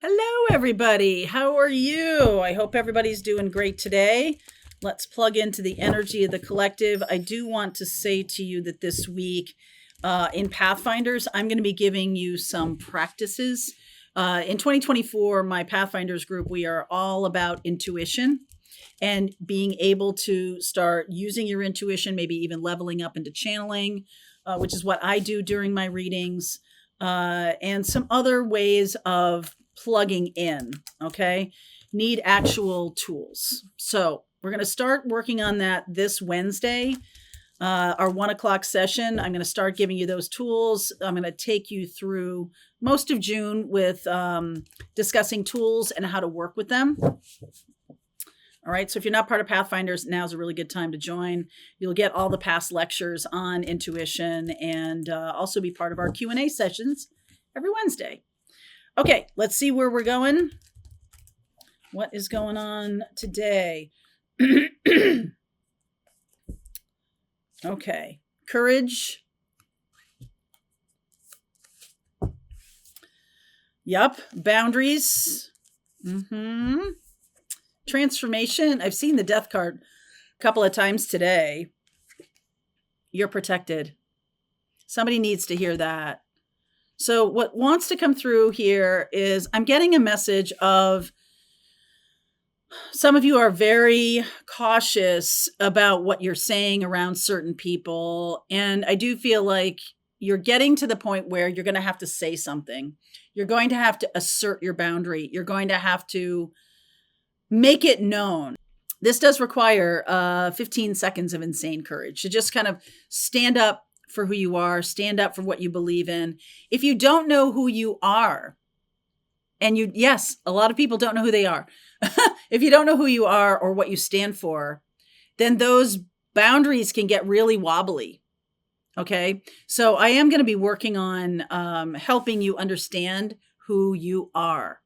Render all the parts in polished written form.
Hello, everybody. How are you? I hope everybody's doing great today. Let's plug into the energy of the collective. I do want to say to you that this week in Pathfinders, I'm going to be giving you some practices. In 2024, my Pathfinders group, we are all about intuition and being able to start using your intuition, maybe even leveling up into channeling, which is what I do during my readings, and some other ways of plugging in. Okay. Need actual tools. So we're going to start working on that this Wednesday. Our 1 o'clock session, I'm going to start giving you those tools. I'm going to take you through most of June with discussing tools and how to work with them. All right. So if you're not part of Pathfinders, now's a really good time to join. You'll get all the past lectures on intuition and also be part of our Q&A sessions every Wednesday. Okay, let's see where we're going. What is going on today? Okay, courage. Yep, boundaries. Transformation. I've seen the death card a couple of times today. You're protected. Somebody needs to hear that. So what wants to come through here is I'm getting a message of some of you are very cautious about what you're saying around certain people. And I do feel like you're getting to the point where you're going to have to say something. You're going to have to assert your boundary. You're going to have to make it known. This does require 15 seconds of insane courage to just kind of stand up for who you are, stand up for what you believe in. If you don't know who you are, and yes, a lot of people don't know who they are. If you don't know who you are or what you stand for, then those boundaries can get really wobbly. Okay. So I am going to be working on helping you understand who you are.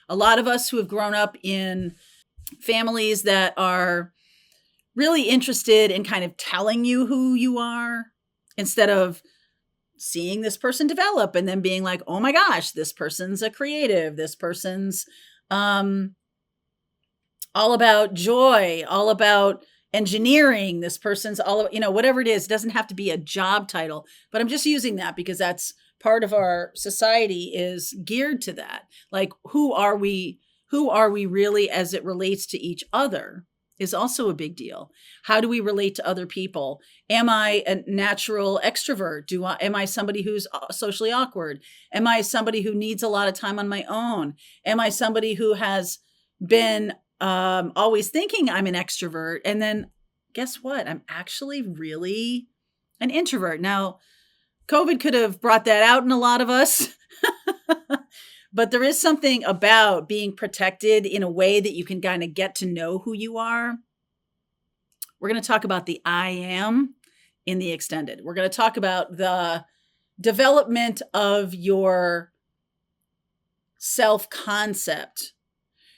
A lot of us who have grown up in families that are really interested in kind of telling you who you are, instead of seeing this person develop and then being like, oh my gosh, this person's a creative. This person's all about joy, all about engineering. This person's all, whatever it is. It doesn't have to be a job title, but I'm just using that because that's part of our society is geared to that. Like, who are we really as it relates to each other? Is also a big deal. How do we relate to other people? Am I a natural extrovert? Am I somebody who's socially awkward? Am I somebody who needs a lot of time on my own? Am I somebody who has been always thinking I'm an extrovert? And then guess what? I'm actually really an introvert. Now, COVID could have brought that out in a lot of us. But there is something about being protected in a way that you can kind of get to know who you are. We're going to talk about the I am in the extended. We're going to talk about the development of your self-concept,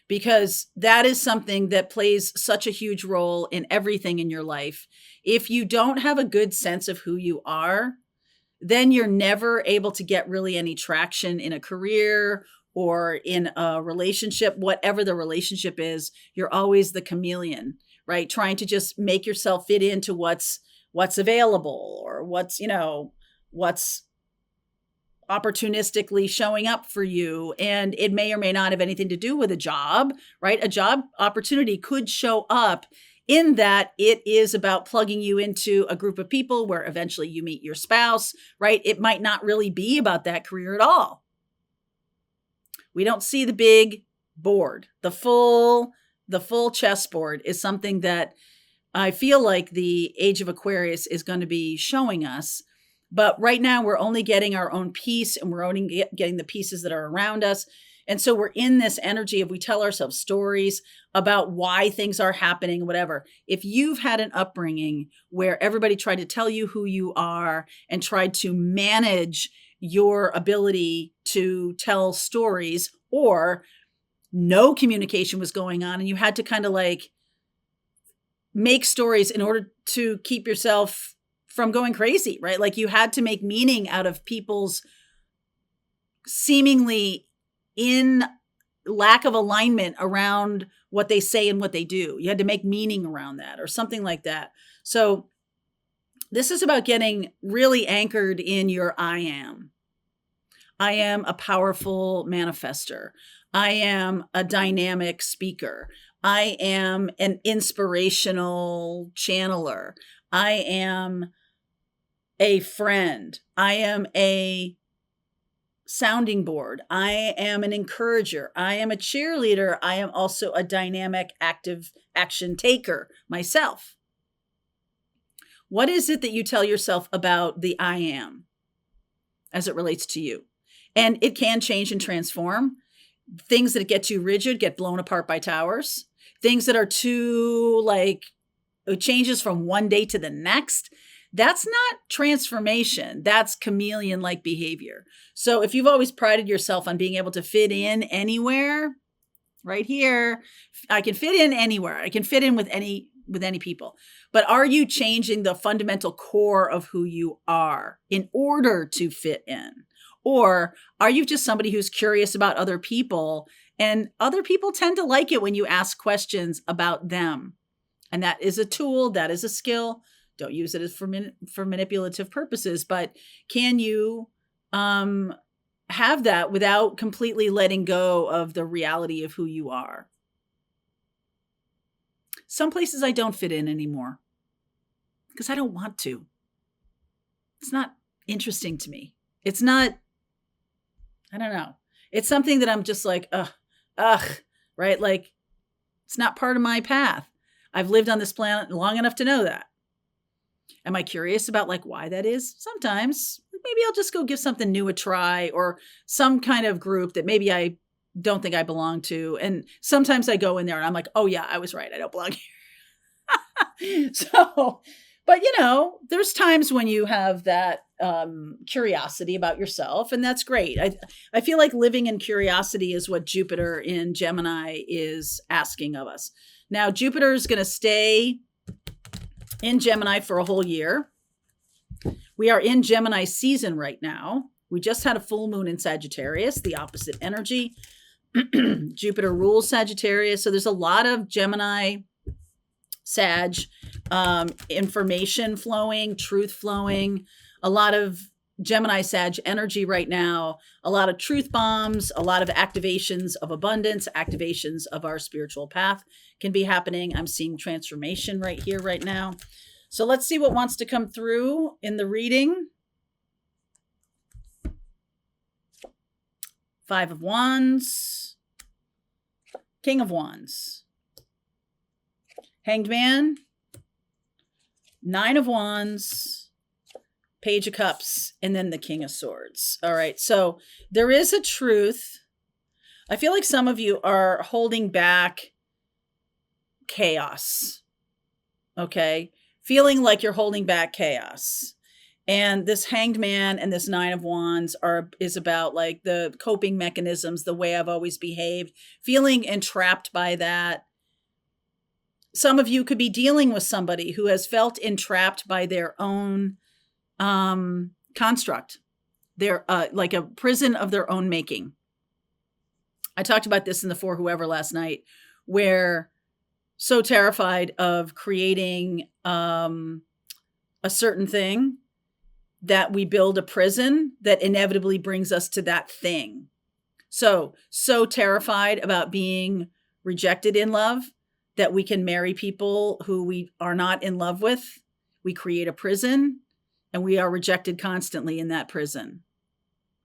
because that is something that plays such a huge role in everything in your life. If you don't have a good sense of who you are, then you're never able to get really any traction in a career or in a relationship, whatever the relationship is. You're always the chameleon, right? Trying to just make yourself fit into what's available or what's opportunistically showing up for you. And it may or may not have anything to do with a job, right? A job opportunity could show up in that it is about plugging you into a group of people where eventually you meet your spouse, right? It might not really be about that career at all. We don't see the big board. The full chessboard is something that I feel like the Age of Aquarius is going to be showing us. But right now we're only getting our own piece, and we're only getting the pieces that are around us. And so we're in this energy of, we tell ourselves stories about why things are happening, whatever. If you've had an upbringing where everybody tried to tell you who you are and tried to manage your ability to tell stories, or no communication was going on and you had to kind of like make stories in order to keep yourself from going crazy, right? Like you had to make meaning out of people's seemingly in lack of alignment around what they say and what they do. You had to make meaning around that or something like that. So this is about getting really anchored in your I am. I am a powerful manifester. I am a dynamic speaker. I am an inspirational channeler. I am a friend. I am a sounding board. I am an encourager. I am a cheerleader. I am also a dynamic, active action taker myself. What is it that you tell yourself about the I am as it relates to you? And it can change and transform. Things that get too rigid get blown apart by towers. Things that are too it changes from one day to the next. That's not transformation. That's chameleon-like behavior. So if you've always prided yourself on being able to fit in anywhere, right here, I can fit in anywhere. I can fit in with any people. But are you changing the fundamental core of who you are in order to fit in? Or are you just somebody who's curious about other people, and other people tend to like it when you ask questions about them? And that is a tool, that is a skill. Don't use it as for manipulative purposes, but can you have that without completely letting go of the reality of who you are? Some places I don't fit in anymore because I don't want to. It's not interesting to me. It's not, I don't know. It's something that I'm just like, right? Like, it's not part of my path. I've lived on this planet long enough to know that. Am I curious about why that is? Sometimes. Maybe I'll just go give something new a try, or some kind of group that maybe I don't think I belong to. And sometimes I go in there and I'm like, oh yeah, I was right. I don't belong here. But there's times when you have that curiosity about yourself, and that's great. I feel like living in curiosity is what Jupiter in Gemini is asking of us. Now, Jupiter is going to stay in Gemini for a whole year. We are in Gemini season right now. We just had a full moon in Sagittarius, the opposite energy. Jupiter rules Sagittarius. So there's a lot of Gemini, Sag, information flowing, truth flowing, a lot of Gemini, Sag energy right now, a lot of truth bombs, a lot of activations of abundance, activations of our spiritual path can be happening. I'm seeing transformation right here, right now. So let's see what wants to come through in the reading. 5 of Wands, King of Wands, Hanged Man, 9 of Wands, Page of Cups, and then the King of Swords. All right, so there is a truth. I feel like some of you are holding back chaos, okay? Feeling like you're holding back chaos. And this Hanged Man and this 9 of Wands is about the coping mechanisms, the way I've always behaved, feeling entrapped by that. Some of you could be dealing with somebody who has felt entrapped by their own construct. They're like a prison of their own making. I talked about this in the For Whoever last night, where so terrified of creating a certain thing that we build a prison that inevitably brings us to that thing. So terrified about being rejected in love that we can marry people who we are not in love with. We create a prison and we are rejected constantly in that prison,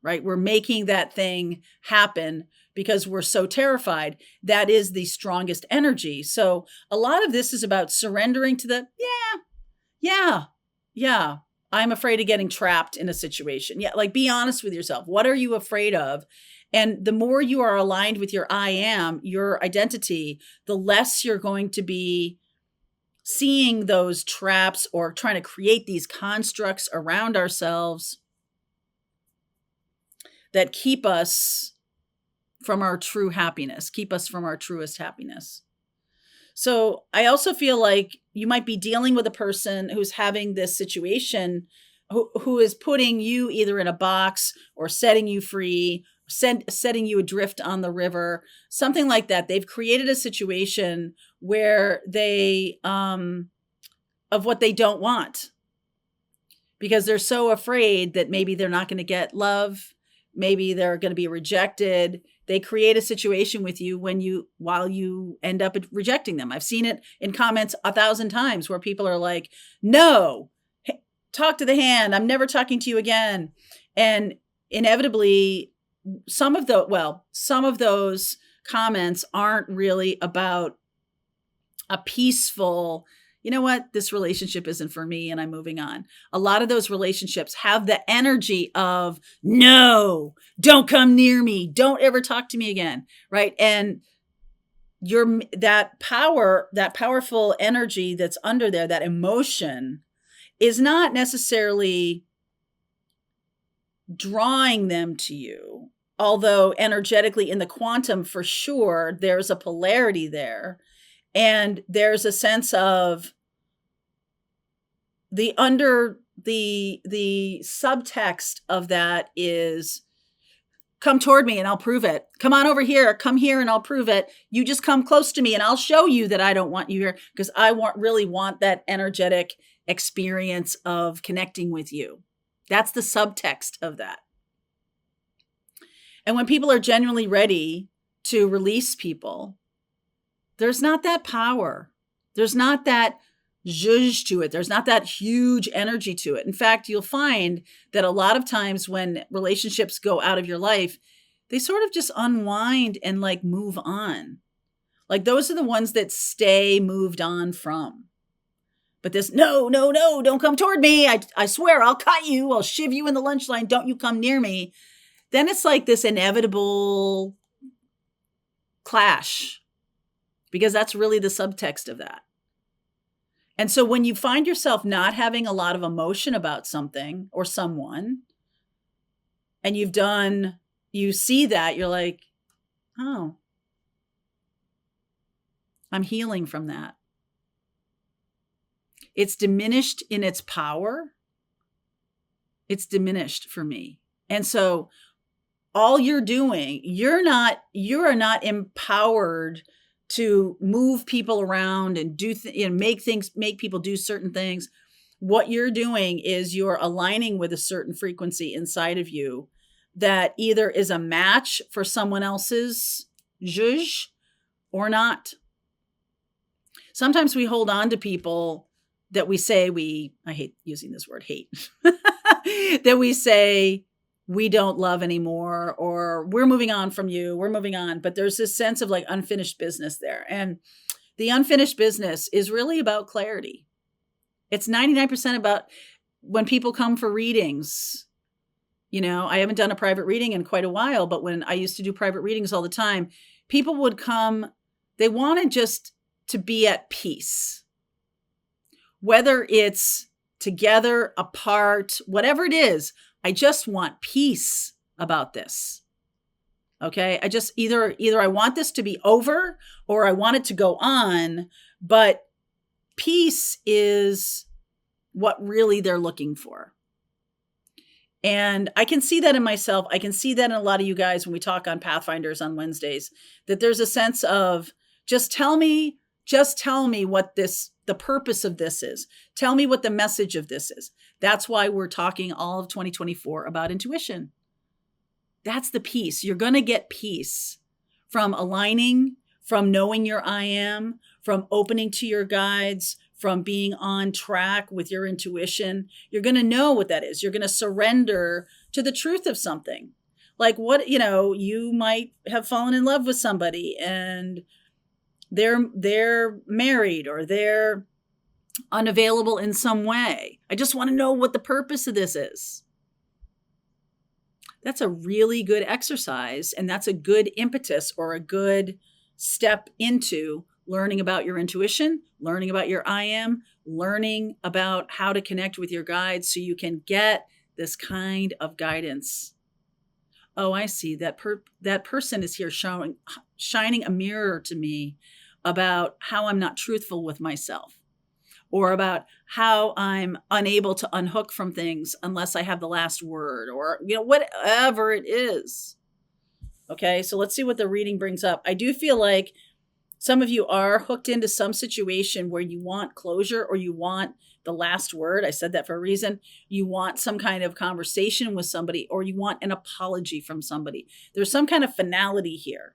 right? We're making that thing happen because we're so terrified. That is the strongest energy. So a lot of this is about surrendering to the, yeah, I'm afraid of getting trapped in a situation. Yeah, be honest with yourself. What are you afraid of? And the more you are aligned with your I am, your identity, the less you're going to be seeing those traps or trying to create these constructs around ourselves that keep us from our true happiness, keep us from our truest happiness. So I also feel like you might be dealing with a person who's having this situation, who is putting you either in a box or setting you free, setting you adrift on the river, something like that. They've created a situation where they, of what they don't want, because they're so afraid that maybe they're not going to get love. Maybe they're going to be rejected. They create a situation with you while you end up rejecting them. I've seen it in comments 1,000 times where people are like, no, talk to the hand. I'm never talking to you again. And inevitably, some of those comments aren't really about a peaceful, you know what, this relationship isn't for me and I'm moving on. A lot of those relationships have the energy of, no, don't come near me. Don't ever talk to me again. Right. And that powerful energy that's under there, that emotion, is not necessarily drawing them to you. Although energetically in the quantum, for sure, there's a polarity there. And there's a sense of the subtext of that is, come toward me and I'll prove it. Come on over here. Come here and I'll prove it. You just come close to me and I'll show you that I don't want you here, because I really want that energetic experience of connecting with you. That's the subtext of that. And when people are genuinely ready to release people, there's not that power. There's not that zhuzh to it. There's not that huge energy to it. In fact, you'll find that a lot of times when relationships go out of your life, they sort of just unwind and like move on. Like those are the ones that stay moved on from. But this, no, don't come toward me. I swear I'll cut you. I'll shiv you in the lunch line. Don't you come near me. Then it's like this inevitable clash, because that's really the subtext of that. And so when you find yourself not having a lot of emotion about something or someone, and you see that, you're like, oh, I'm healing from that. It's diminished in its power. It's diminished for me. And so all you're doing, you are not empowered to move people around and make people do certain things. What you're doing is you're aligning with a certain frequency inside of you that either is a match for someone else's zhuzh or not. Sometimes we hold on to people that we say I hate using this word hate, that we say we don't love anymore, or we're moving on from you, we're moving on. But there's this sense of like unfinished business there. And the unfinished business is really about clarity. It's 99% about when people come for readings. You know, I haven't done a private reading in quite a while, but when I used to do private readings all the time, people would come, they wanted just to be at peace. Whether it's together, apart, whatever it is, I just want peace about this. Okay. I just either I want this to be over or I want it to go on, but peace is what really they're looking for. And I can see that in myself. I can see that in a lot of you guys when we talk on Pathfinders on Wednesdays, that there's a sense of just tell me what the purpose of this is. Tell me what the message of this is. That's why we're talking all of 2024 about intuition. That's the peace. You're going to get peace from aligning, from knowing your I am, from opening to your guides, from being on track with your intuition. You're going to know what that is. You're going to surrender to the truth of something. Like you might have fallen in love with somebody and they're married or they're unavailable in some way. I just want to know what the purpose of this is. That's a really good exercise, and that's a good impetus or a good step into learning about your intuition, learning about your I am, learning about how to connect with your guides so you can get this kind of guidance. Oh, I see. That person is here shining a mirror to me about how I'm not truthful with myself, or about how I'm unable to unhook from things unless I have the last word, or whatever it is. Okay, so let's see what the reading brings up. I do feel like some of you are hooked into some situation where you want closure or you want the last word. I said that for a reason. You want some kind of conversation with somebody or you want an apology from somebody. There's some kind of finality here.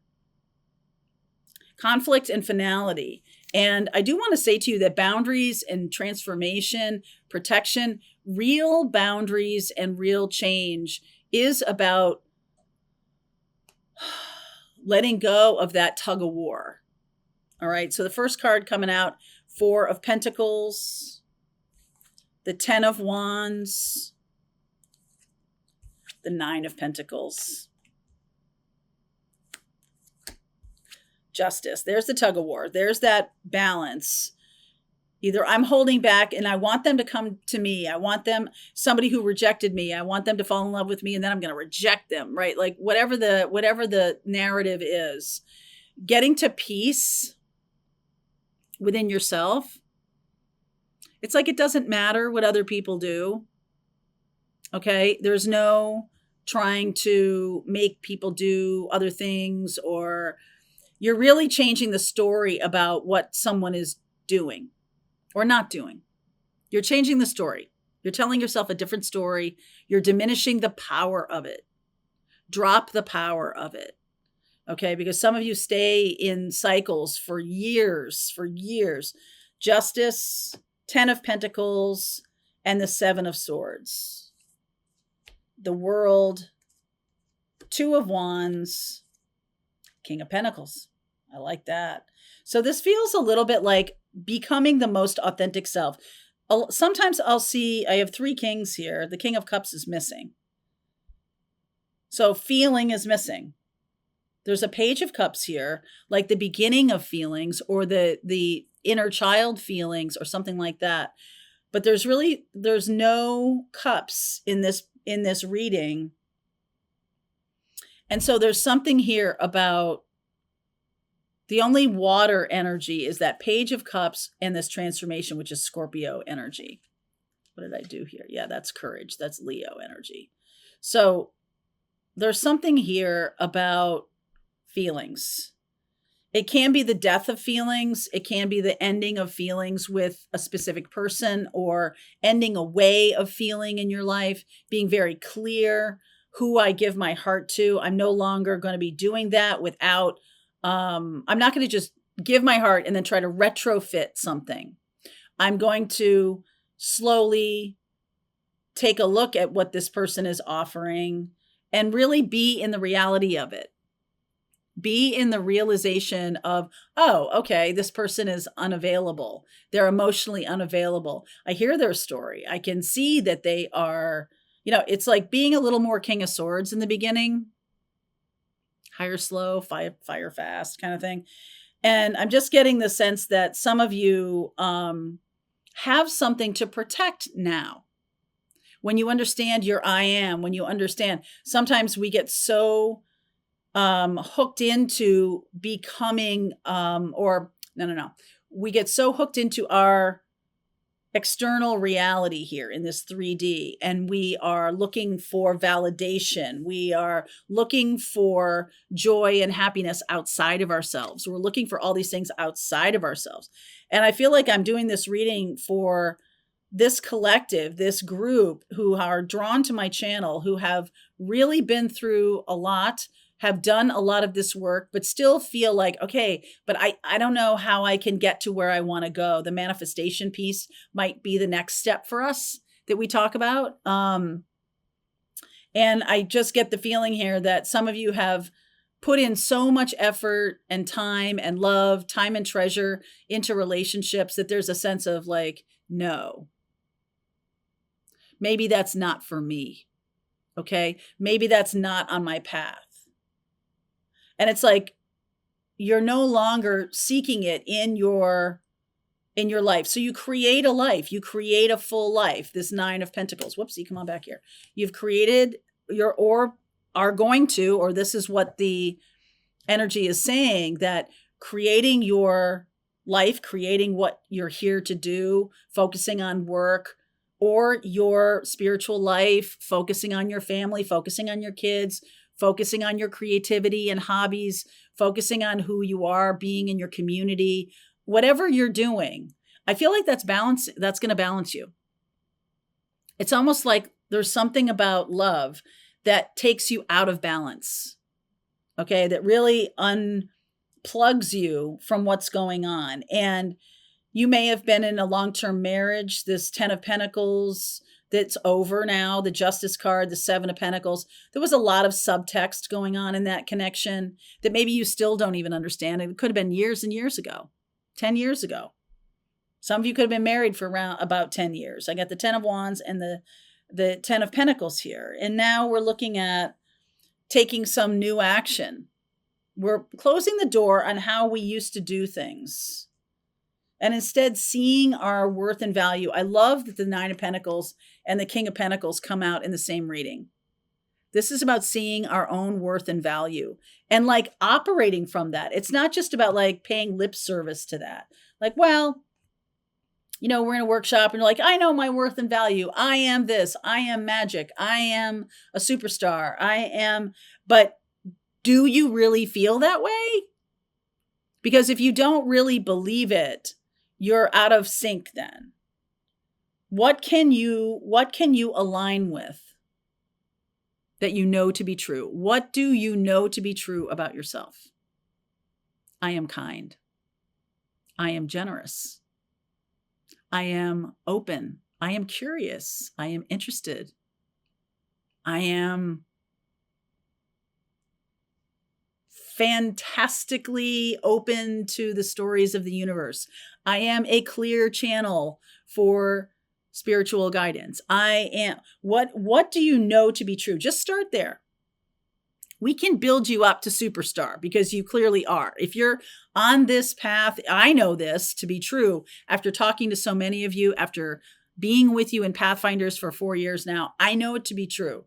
Conflict and finality. And I do want to say to you that boundaries and transformation, protection, real boundaries and real change is about letting go of that tug of war. All right. So the first card coming out, 4 of Pentacles, the 10 of Wands, the 9 of Pentacles. Justice. There's the tug of war. There's that balance. Either I'm holding back and I want them to come to me. I want them, somebody who rejected me, I want them to fall in love with me and then I'm going to reject them, right? Like whatever the narrative is, getting to peace within yourself. It's like it doesn't matter what other people do. Okay? There's no trying to make people do other things, or you're really changing the story about what someone is doing or not doing. You're changing the story. You're telling yourself a different story. You're diminishing the power of it. Drop the power of it. Okay? Because some of you stay in cycles for years. Justice, 10 of Pentacles, and the 7 of Swords. The World, 2 of Wands, King of Pentacles. I like that. So this feels a little bit like becoming the most authentic self. Sometimes I'll see, I have 3 kings here. The King of Cups is missing. So feeling is missing. There's a Page of Cups here, like the beginning of feelings or the inner child feelings or something like that. But there's no cups in this reading. And so there's something here about the only water energy is that Page of Cups and this transformation, which is Scorpio energy. What did I do here? Yeah, that's courage. That's Leo energy. So there's something here about feelings. It can be the death of feelings. It can be the ending of feelings with a specific person or ending a way of feeling in your life, being very clear who I give my heart to. I'm no longer going to be doing that without I'm not going to just give my heart and then try to retrofit something. I'm going to slowly take a look at what this person is offering and really be in the reality of it. Be in the realization of, oh, okay, this person is unavailable. They're emotionally unavailable. I hear their story. I can see that they are, it's like being a little more King of Swords in the beginning. Hire slow, fire fast kind of thing. And I'm just getting the sense that some of you have something to protect now. When you understand your I am, when you understand, sometimes we get so hooked into becoming, we get so hooked into our external reality here in this 3D, and we are looking for validation. We are looking for joy and happiness outside of ourselves. We're looking for all these things outside of ourselves. And I feel like I'm doing this reading for this collective, this group who are drawn to my channel, who have really been through a lot, have done a lot of this work, but still feel like, okay, but I don't know how I can get to where I want to go. The manifestation piece might be the next step for us that we talk about. And I just get the feeling here that some of you have put in so much effort and time and love, time and treasure into relationships that there's a sense of like, no, maybe that's not for me. Okay. Maybe that's not on my path. And it's like, you're no longer seeking it in your life. So you create a life, you create a full life. This 9 of Pentacles, whoopsie, come on back here. You've created or are going to, or this is what the energy is saying, that creating your life, creating what you're here to do, focusing on work or your spiritual life, focusing on your family, focusing on your kids, focusing on your creativity and hobbies, focusing on who you are, being in your community, whatever you're doing, I feel like that's going to balance you. It's almost like there's something about love that takes you out of balance. Okay, that really unplugs you from what's going on. And you may have been in a long-term marriage, this 10 of Pentacles that's over now, the Justice card, the 7 of Pentacles. There was a lot of subtext going on in that connection that maybe you still don't even understand. It could have been years and years ago, 10 years ago. Some of you could have been married for around about 10 years. I got the 10 of Wands and the 10 of Pentacles here. And now we're looking at taking some new action. We're closing the door on how we used to do things and instead seeing our worth and value. I love that the 9 of Pentacles and the King of Pentacles come out in the same reading. This is about seeing our own worth and value and like operating from that. It's not just about like paying lip service to that. Like, well, you know, we're in a workshop and you're like, I know my worth and value. I am this. I am magic. I am a superstar. But do you really feel that way? Because if you don't really believe it, you're out of sync then. What can you align with that you know to be true? What do you know to be true about yourself? I am kind. I am generous. I am open. I am curious. I am interested. I am fantastically open to the stories of the universe. I am a clear channel for spiritual guidance. I am. What do you know to be true? Just start there. We can build you up to superstar because you clearly are. If you're on this path, I know this to be true after talking to so many of you, after being with you in Pathfinders for 4 years now. I know it to be true.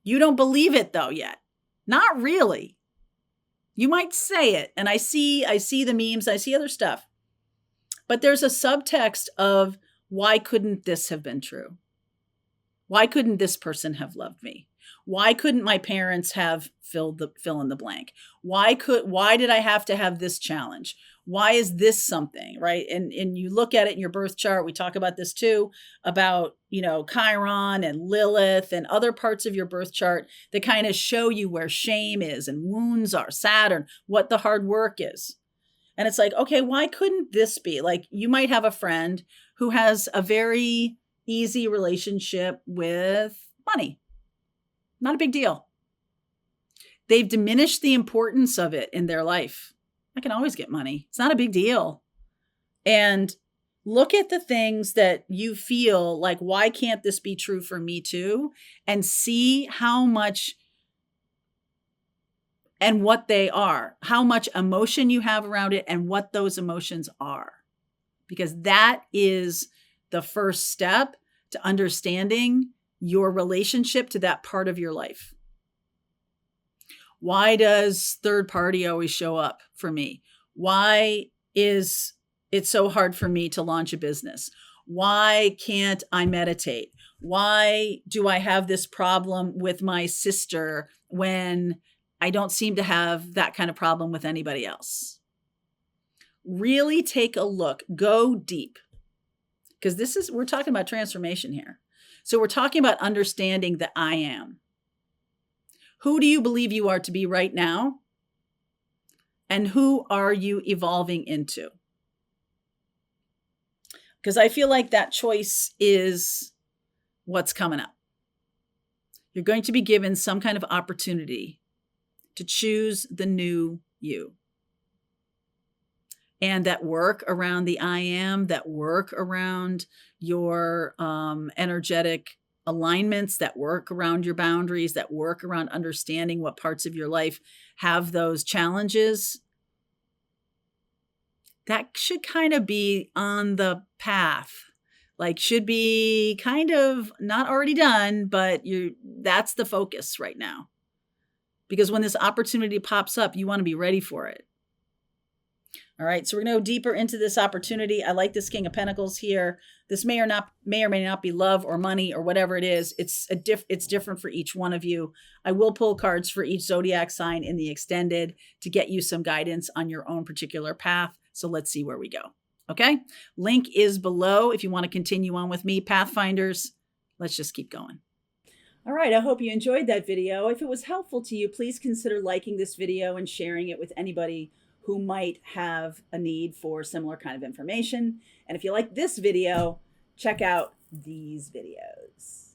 You don't believe it though yet. Not really. You might say it, and I see the memes, I see other stuff. But there's a subtext of why couldn't this have been true? Why couldn't this person have loved me? Why couldn't my parents have fill in the blank? Why did I have to have this challenge? Why is this something, right? And you look at it in your birth chart. We talk about this too, about, you know, Chiron and Lilith and other parts of your birth chart that kind of show you where shame is and wounds are, Saturn, what the hard work is. And it's like, okay, why couldn't this be? Like, you might have a friend who has a very easy relationship with money. Not a big deal. They've diminished the importance of it in their life. I can always get money. It's not a big deal. And look at the things that you feel like, why can't this be true for me too? And see how much and what they are, how much emotion you have around it and what those emotions are. Because that is the first step to understanding your relationship to that part of your life. Why does third party always show up for me? Why is it so hard for me to launch a business? Why can't I meditate? Why do I have this problem with my sister when I don't seem to have that kind of problem with anybody else? Really take a look, go deep. Because we're talking about transformation here. So we're talking about understanding the I am. Who do you believe you are to be right now? And who are you evolving into? Because I feel like that choice is what's coming up. You're going to be given some kind of opportunity to choose the new you. And that work around the I am, that work around your energetic alignments, that work around your boundaries, that work around understanding what parts of your life have those challenges, that should kind of be on the path. Like, should be kind of not already done, but that's the focus right now. Because when this opportunity pops up, you want to be ready for it. All right, so we're going to go deeper into this opportunity. I like this King of Pentacles here. This may or may not be love or money or whatever it is. It's different for each one of you. I will pull cards for each zodiac sign in the extended to get you some guidance on your own particular path. So let's see where we go. Okay, link is below if you want to continue on with me. Pathfinders, let's just keep going. All right, I hope you enjoyed that video. If it was helpful to you, please consider liking this video and sharing it with anybody who might have a need for similar kind of information. And if you like this video, check out these videos.